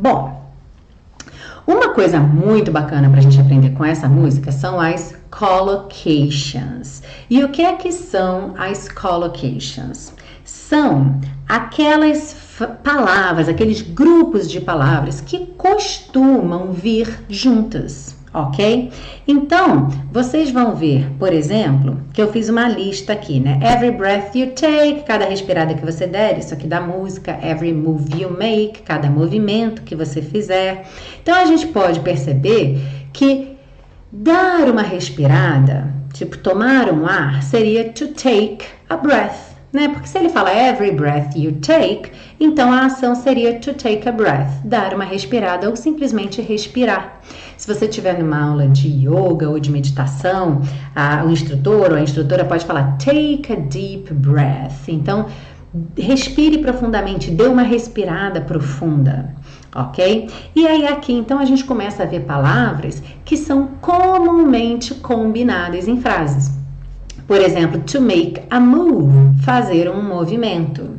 Bom, uma coisa muito bacana para a gente aprender com essa música são as collocations. E o que é que são as collocations? São aquelas palavras, aqueles grupos de palavras que costumam vir juntas, ok? Então, vocês vão ver, por exemplo, que eu fiz uma lista aqui, né? Every breath you take, cada respirada que você der, isso aqui da música. Every move you make, cada movimento que você fizer. Então, a gente pode perceber que dar uma respirada, tipo tomar um ar, seria to take a breath. Né? Porque se ele fala every breath you take, então a ação seria to take a breath, dar uma respirada ou simplesmente respirar. Se você estiver numa aula de yoga ou de meditação, o instrutor ou a instrutora pode falar take a deep breath. Então, respire profundamente, dê uma respirada profunda, ok? E aí aqui, então, a gente começa a ver palavras que são comumente combinadas em frases. Por exemplo, to make a move, fazer um movimento.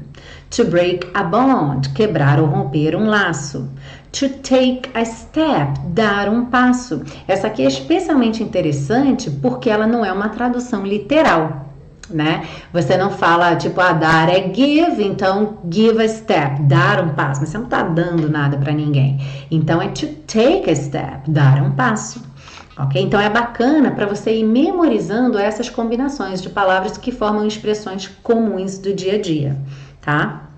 To break a bond, quebrar ou romper um laço. To take a step, dar um passo. Essa aqui é especialmente interessante porque ela não é uma tradução literal, né? Você não fala, tipo, dar é give, então give a step, dar um passo. Mas você não tá dando nada para ninguém. Então é to take a step, dar um passo. Ok? Então é bacana para você ir memorizando essas combinações de palavras que formam expressões comuns do dia a dia, tá?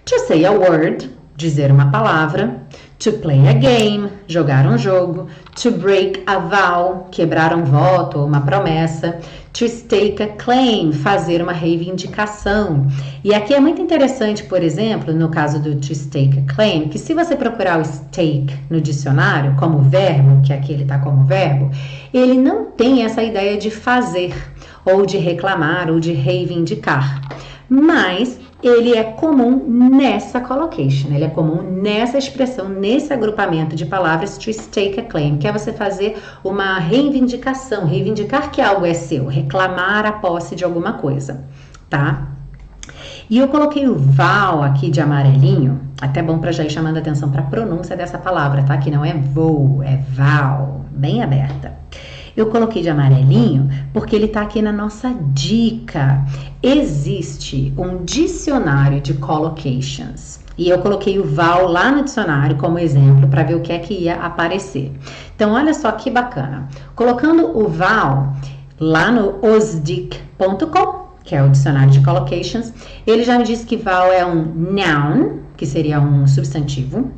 To say a word, dizer uma palavra. To play a game, jogar um jogo. To break a vow, quebrar um voto ou uma promessa. To stake a claim, fazer uma reivindicação. E aqui é muito interessante, por exemplo, no caso do to stake a claim, que se você procurar o stake no dicionário como verbo, que aqui ele está como verbo, ele não tem essa ideia de fazer, ou de reclamar, ou de reivindicar. Mas ele é comum nessa collocation, ele é comum nessa expressão, nesse agrupamento de palavras to stake a claim, que é você fazer uma reivindicação, reivindicar que algo é seu, reclamar a posse de alguma coisa, tá? E eu coloquei o vow aqui de amarelinho, até bom para já ir chamando a atenção para a pronúncia dessa palavra, tá? Que não é vou, é vow, bem aberta. Eu coloquei de amarelinho porque ele tá aqui na nossa dica. Existe um dicionário de collocations. E eu coloquei o vow lá no dicionário como exemplo para ver o que é que ia aparecer. Então, olha só que bacana. Colocando o vow lá no osdic.com, que é o dicionário de collocations, ele já me disse que vow é um noun, que seria um substantivo.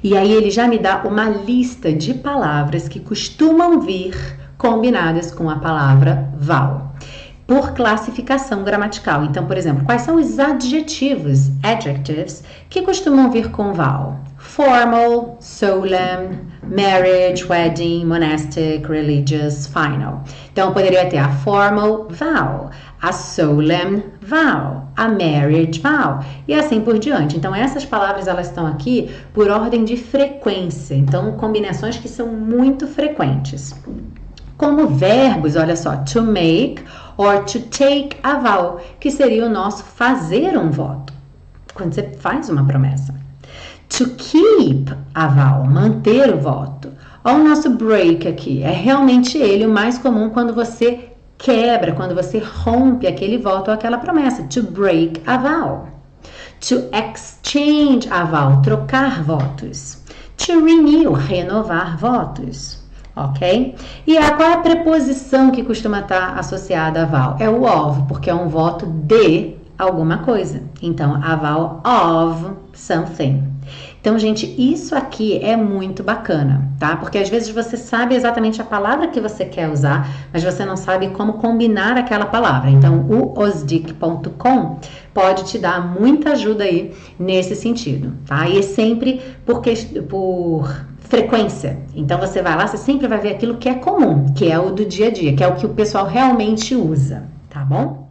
E aí ele já me dá uma lista de palavras que costumam vir combinadas com a palavra vow, por classificação gramatical. Então, por exemplo, quais são os adjetives, adjectives, que costumam vir com vow? Formal, solemn, marriage, wedding, monastic, religious, final. Então, eu poderia ter a formal vow, a solemn vow, a marriage vow e assim por diante. Então, essas palavras elas estão aqui por ordem de frequência. Então, combinações que são muito frequentes. Como verbos, olha só, to make or to take a vow, que seria o nosso fazer um voto, quando você faz uma promessa. To keep a vow, manter o voto. Olha o nosso break aqui, é realmente ele o mais comum quando você quebra, quando você rompe aquele voto ou aquela promessa. To break a vow. To exchange a vow, trocar votos. To renew, renovar votos. Ok? E qual é a preposição que costuma estar associada a vow? É o of, porque é um voto de alguma coisa. Então, a vow of something. Então, gente, isso aqui é muito bacana, tá? Porque às vezes você sabe exatamente a palavra que você quer usar, mas você não sabe como combinar aquela palavra. Então, o osdic.com pode te dar muita ajuda aí nesse sentido, tá? E é sempre por frequência. Então, você vai lá, você sempre vai ver aquilo que é comum, que é o do dia a dia, que é o que o pessoal realmente usa, tá bom?